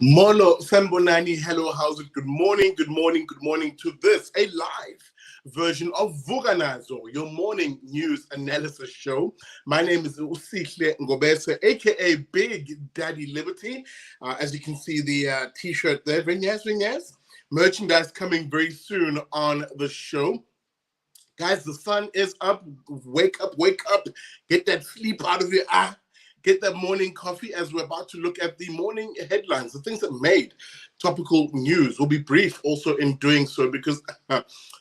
Molo Sambonani, hello, how's it? Good morning to this, a live version of Vuka Nazo, your morning news analysis show. My name is Usihle Ngobese, aka Big Daddy Liberty. As you can see, the t-shirt there, vinyas. Merchandise coming very soon on the show. Guys, the sun is up. Wake up. Get that sleep out of your eye. Get that morning coffee as we're about to look at the morning headlines, the things that made topical news. We'll be brief also in doing so because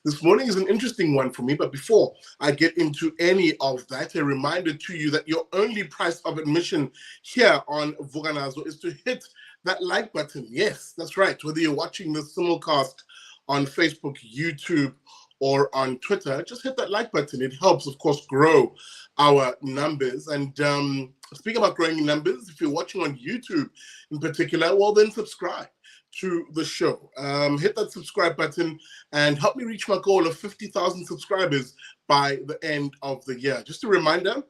this morning is an interesting one for me. But before I get into any of that, a reminder to you that your only price of admission here on Vuka Nazo is to hit that like button. Yes, that's right. Whether you're watching this simulcast on Facebook, YouTube, or on Twitter, just hit that like button. It helps, of course, grow our numbers. And speaking about growing numbers, if you're watching on YouTube in particular, well, then subscribe to the show. Hit that subscribe button and help me reach my goal of 50,000 subscribers by the end of the year. Just a reminder,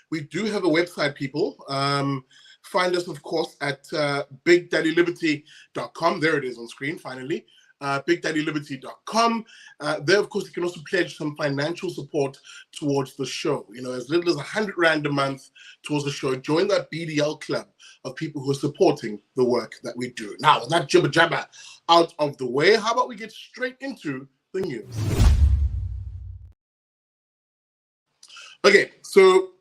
we do have a website, people. Find us, of course, at bigdaddyliberty.com. There it is on screen, finally. bigdaddyliberty.com. There, of course, you can also pledge some financial support towards the show. You know, as little as 100 Rand a month towards the show. Join that BDL club of people who are supporting the work that we do. Now, with that jibber jabber out of the way, how about we get straight into the news? Okay, so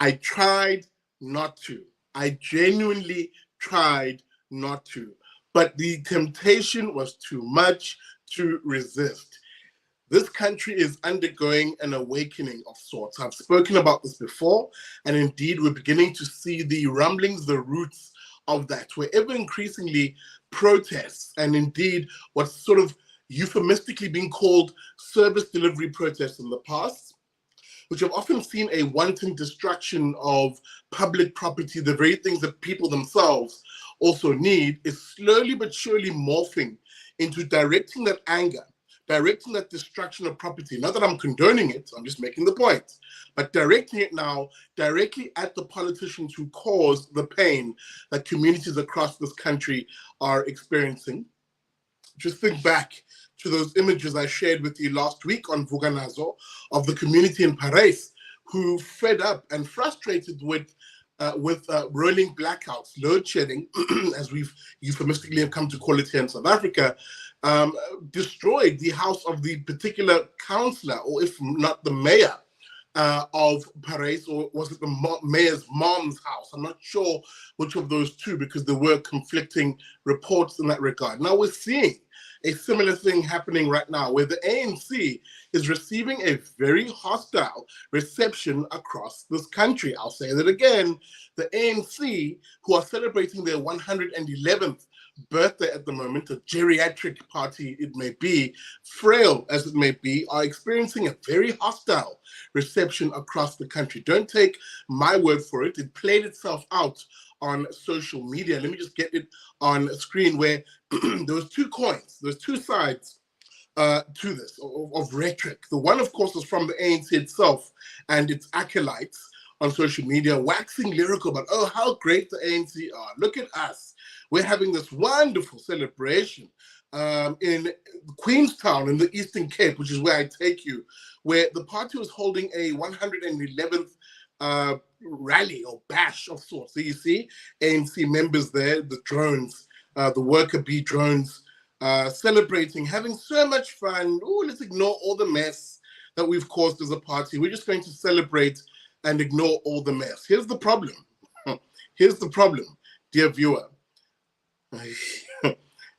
I tried not to. I genuinely tried not to. But the temptation was too much to resist. This country is undergoing an awakening of sorts. I've spoken about this before, and indeed we're beginning to see the rumblings, the roots of that, where ever increasingly protests, and indeed what's sort of euphemistically being called service delivery protests in the past, which have often seen a wanton destruction of public property, the very things that people themselves also need, is slowly but surely morphing into directing that anger, directing that destruction of property. Not that I'm condoning it, I'm just making the point, but directing it now directly at the politicians who cause the pain that communities across this country are experiencing. Just think back to those images I shared with you last week on Vuka Nazo of the community in Paris who fed up and frustrated with rolling blackouts, load shedding, as we've euphemistically have come to call it here in South Africa, destroyed the house of the particular councillor, or if not the mayor of Paris, or was it the mayor's mom's house? I'm not sure which of those two, because there were conflicting reports in that regard. Now we're seeing a similar thing happening right now, where the ANC is receiving a very hostile reception across this country. I'll say that again. The ANC, who are celebrating their 111th birthday at the moment, a geriatric party it may be, frail as it may be, are experiencing a very hostile reception across the country. Don't take my word for it. It played itself out on social media. Let me just get it on a screen, where there was two coins, there's two sides to this of rhetoric. The one, of course, was from the ANC itself and its acolytes on social media, waxing lyrical about, oh, how great the ANC are. Look at us. We're having this wonderful celebration in Queenstown in the Eastern Cape, which is where I take you, where the party was holding a 111th rally or bash of sorts. So you see ANC members there, the drones, the worker bee drones, celebrating, having so much fun. Oh, let's ignore all the mess that we've caused as a party. We're just going to celebrate and ignore all the mess. Here's the problem. Here's the problem, dear viewer.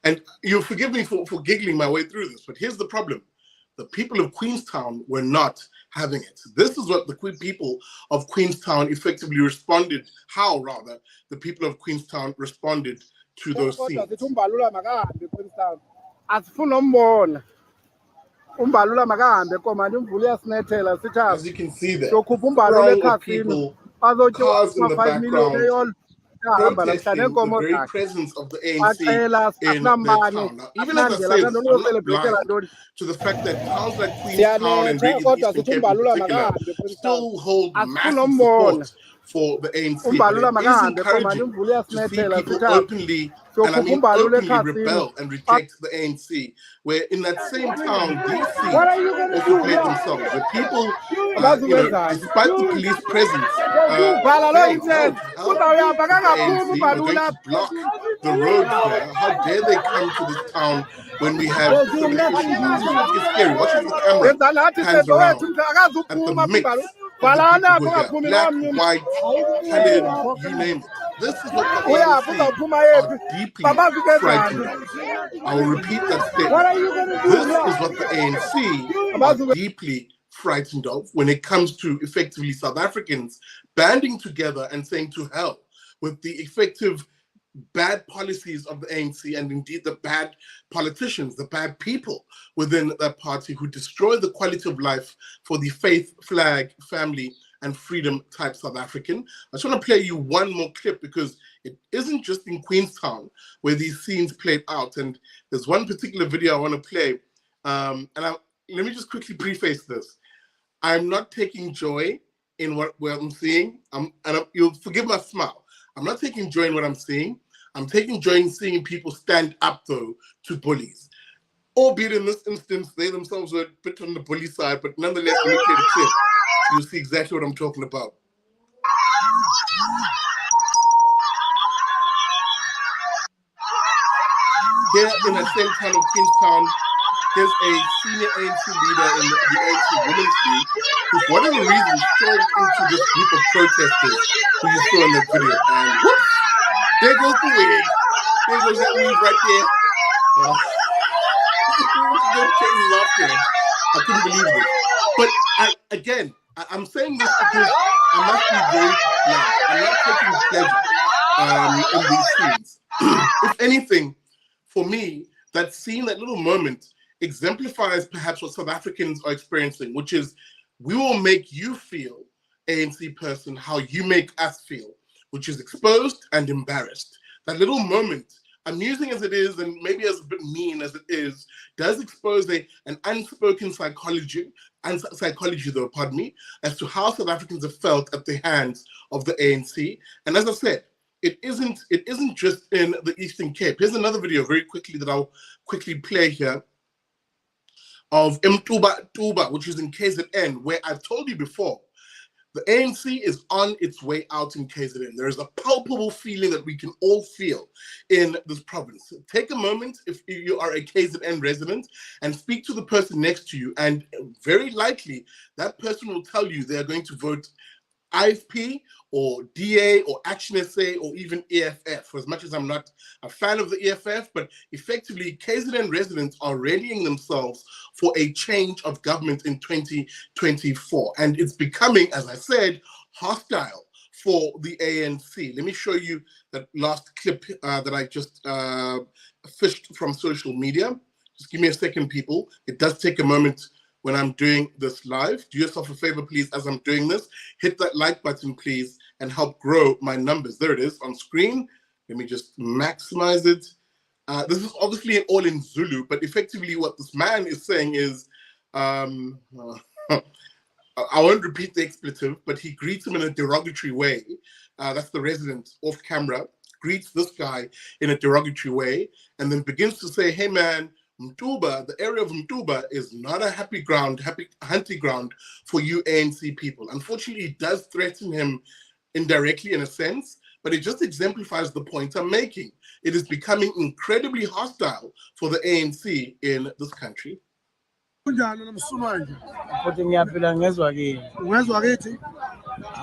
And you'll forgive me for giggling my way through this, but here's the problem. The people of Queenstown were not having it. This is what the people of Queenstown effectively responded, how rather the people of Queenstown responded to those scenes. As you can see there, of people, cars in the background, protesting the very presence of the ANC in their town. Now, even as I say this, I'm not blind to the fact that towns like Queenstown and Eastern Cape in particular still hold massive support for the ANC. But it is encouraging to see people openly, and I mean openly, rebel and reject the ANC. Where in that same town, DC also played themselves, where people, despite the police presence, saying, no, to hell with the ANC, we're going to block the roads here. How dare they come to this town when we have so many issues? It's scary. Watch as the camera pans around at the mix of the people here. Black, white, colored, you name it. This is what the ANC are deeply frightened of. I will repeat that statement. This is what the ANC are deeply frightened of when it comes to effectively South Africans banding together and saying to hell with the effective bad policies of the ANC and indeed the bad politicians, the bad people within that party who destroy the quality of life for the faith, flag, family, and freedom type South African. I just want to play you one more clip because it isn't just in Queenstown where these scenes played out. And there's one particular video I want to play. Let me just quickly preface this. I'm not taking joy in what I'm seeing. You'll forgive my smile. I'm not taking joy in what I'm seeing. I'm taking joy in seeing people stand up, though, to bullies. Albeit in this instance, they themselves were a bit on the bully side, but nonetheless, when you play the clip, you'll see exactly what I'm talking about. Here in the same town of Queenstown, there's a senior ANC leader in the ANC Women's League who, for whatever reason, strolled into this group of protesters who you saw in the video. And whoops, there goes the wig. There goes that weave right there. I couldn't believe this. But I'm saying this because I must be very blunt. I'm not taking pleasure in these scenes. If anything, for me, that scene, that little moment, exemplifies perhaps what South Africans are experiencing, which is we will make you feel, ANC person, how you make us feel, which is exposed and embarrassed. That little moment, amusing as it is, and maybe as a bit mean as it is, does expose an unspoken psychology, though, pardon me, as to how South Africans have felt at the hands of the ANC. And as I said, it isn't just in the Eastern Cape. Here's another video very quickly that I'll quickly play here of Tuba, which is in KZN, where I've told you before, the ANC is on its way out in KZN. There is a palpable feeling that we can all feel in this province. Take a moment, if you are a KZN resident, and speak to the person next to you, and very likely that person will tell you they are going to vote IFP or DA or Action SA or even EFF, for as much as I'm not a fan of the EFF, but effectively KZN residents are readying themselves for a change of government in 2024. And it's becoming, as I said, hostile for the ANC. Let me show you that last clip that I just fished from social media. Just give me a second, people. It does take a moment when I'm doing this live. Do yourself a favor, please, as I'm doing this. Hit that like button, please, and help grow my numbers. There it is on screen. Let me just maximize it. This is obviously all in Zulu, but effectively what this man is saying is, I won't repeat the expletive, but he greets him in a derogatory way. That's the resident off camera, greets this guy in a derogatory way, and then begins to say, hey man, Mtuba, the area of Mtuba is not a happy hunting ground for you ANC people. Unfortunately, it does threaten him indirectly in a sense, but it just exemplifies the point I'm making. It is becoming incredibly hostile for the ANC in this country.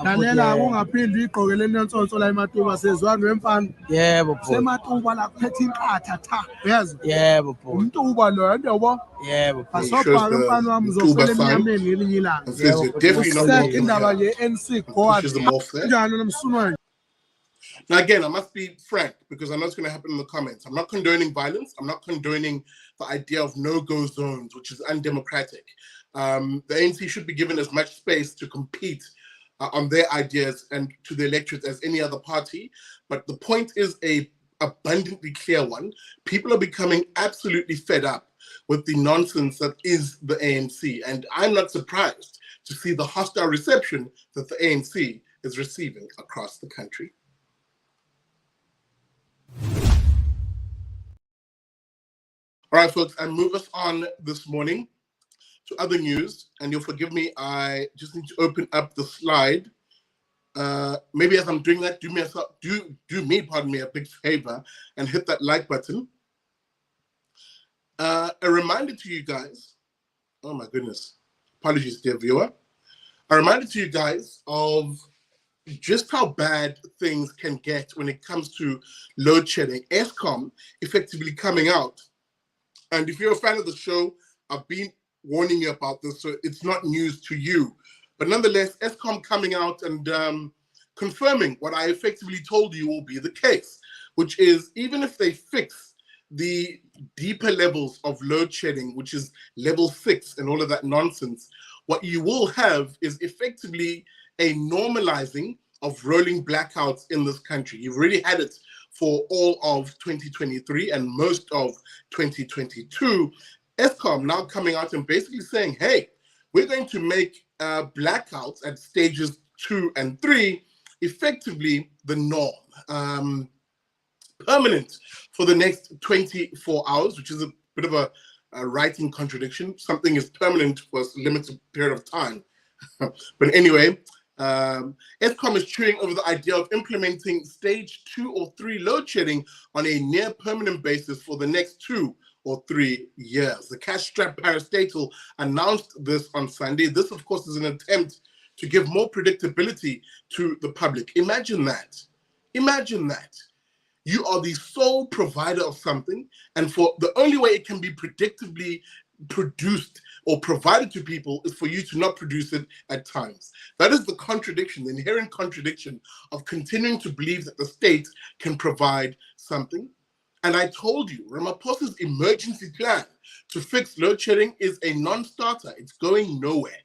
Lalela ungaphindi igqokele nensonso la eMatuba sezwana wemfana. Yebo bro. Sematuba la kuphethe inqatha tha. Yazi? Yebo bro. Umtuba lo yabo. Yebo. Asobhaka mfana wami uzofela eminyameni ngelinye ilanga. Yebo. Indaba ye NC goa. Njani nomsunwane? Now, again, I must be frank because I know it's going to happen in the comments. I'm not condoning violence. I'm not condoning the idea of no-go zones, which is undemocratic. The ANC should be given as much space to compete on their ideas and to the electorate as any other party. But the point is a abundantly clear one. People are becoming absolutely fed up with the nonsense that is the ANC. And I'm not surprised to see the hostile reception that the ANC is receiving across the country. All right, folks, and move us on this morning to other news. And you'll forgive me, I just need to open up the slide. Maybe as I'm doing that, do me a big favor and hit that like button. A reminder to you guys, oh my goodness, apologies, dear viewer. A reminder to you guys of just how bad things can get when it comes to load shedding. ESKOM effectively coming out. And if you're a fan of the show, I've been warning you about this, so it's not news to you. But nonetheless, ESKOM coming out and confirming what I effectively told you will be the case, which is even if they fix the deeper levels of load shedding, which is level 6 and all of that nonsense, what you will have is effectively a normalizing of rolling blackouts in this country. You've already had it for all of 2023 and most of 2022. ESKOM now coming out and basically saying, hey, we're going to make blackouts at stages 2 and 3 effectively the norm, permanent for the next 24 hours, which is a bit of a writing contradiction. Something is permanent for a limited period of time. But anyway, ESKOM is chewing over the idea of implementing stage 2 or 3 load shedding on a near permanent basis for the next 2 or 3 years. The cash-strapped parastatal announced this on Sunday. This, of course, is an attempt to give more predictability to the public. Imagine that. Imagine that. You are the sole provider of something, and for the only way it can be predictably produced or provided to people is for you to not produce it at times. That is the contradiction, the inherent contradiction of continuing to believe that the state can provide something. And I told you, Ramaphosa's emergency plan to fix load shedding is a non-starter. It's going nowhere.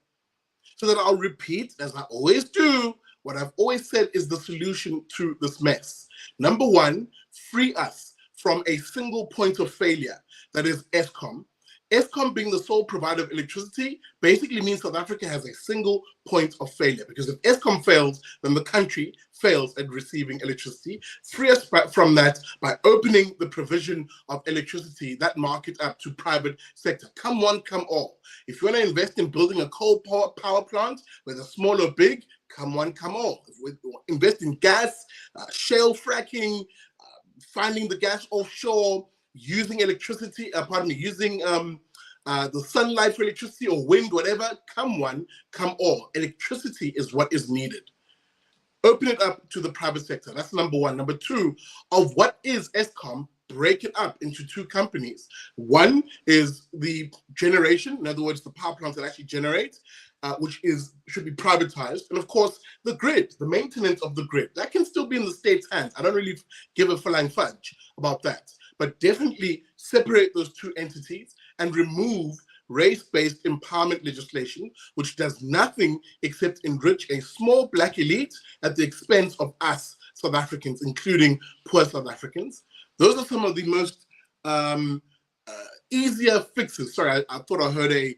So that I'll repeat, as I always do, what I've always said is the solution to this mess. Number one, free us from a single point of failure, that is ESKOM. ESKOM being the sole provider of electricity basically means South Africa has a single point of failure, because if ESKOM fails, then the country fails at receiving electricity. Free us from that by opening the provision of electricity, that market up to private sector. Come one, come all. If you want to invest in building a coal power plant, whether small or big, come one, come all. Invest in gas, shale fracking, finding the gas offshore, using electricity, using the sunlight for electricity or wind, whatever, come one, come all. Electricity is what is needed. Open it up to the private sector. That's number one. Number two, of what is ESKOM, break it up into 2 companies. One is the generation, in other words, the power plants that actually generate, which should be privatized. And of course, the grid, the maintenance of the grid, that can still be in the state's hands. I don't really give a flying fudge about that. But definitely separate those 2 entities and remove race-based empowerment legislation, which does nothing except enrich a small black elite at the expense of us South Africans, including poor South Africans. Those are some of the most easier fixes. Sorry, I thought I heard a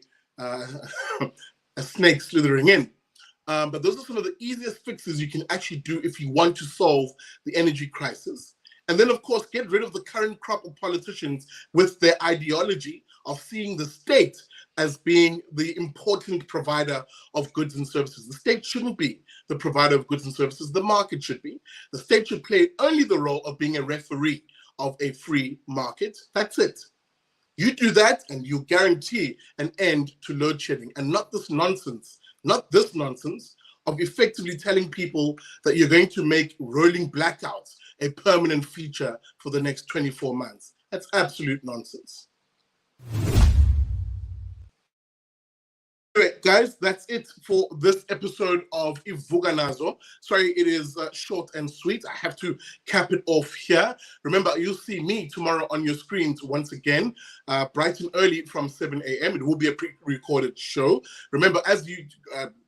snake slithering in. But those are some of the easiest fixes you can actually do if you want to solve the energy crisis. And then, of course, get rid of the current crop of politicians with their ideology of seeing the state as being the important provider of goods and services. The state shouldn't be the provider of goods and services. The market should be. The state should play only the role of being a referee of a free market. That's it. You do that and you guarantee an end to load shedding, and not this nonsense of effectively telling people that you're going to make rolling blackouts a permanent feature for the next 24 months. That's absolute nonsense. Anyway, guys, that's it for this episode of Vuka Nazo. Sorry, it is short and sweet. I have to cap it off here. Remember, you'll see me tomorrow on your screens once again, bright and early from 7 a.m. It will be a pre-recorded show. Remember, as you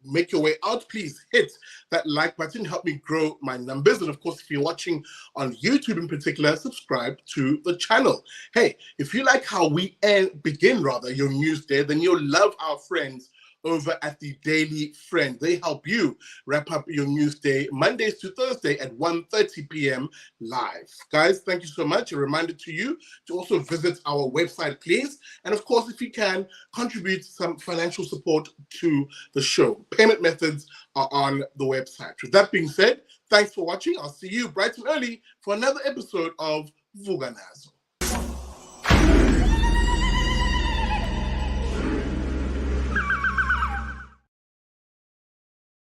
make your way out, please hit that like button, help me grow my numbers. And of course, if you're watching on YouTube in particular, subscribe to the channel. Hey, if you like how we begin your news day, then you'll love our friends over at the Daily Friend. They help you wrap up your news day Mondays to Thursday at 1:30 p.m. live. Guys, thank you so much. A reminder to you to also visit our website, please. And of course, if you can, contribute some financial support to the show. Payment methods are on the website. With that being said, thanks for watching. I'll see you bright and early for another episode of Vuka Nazo.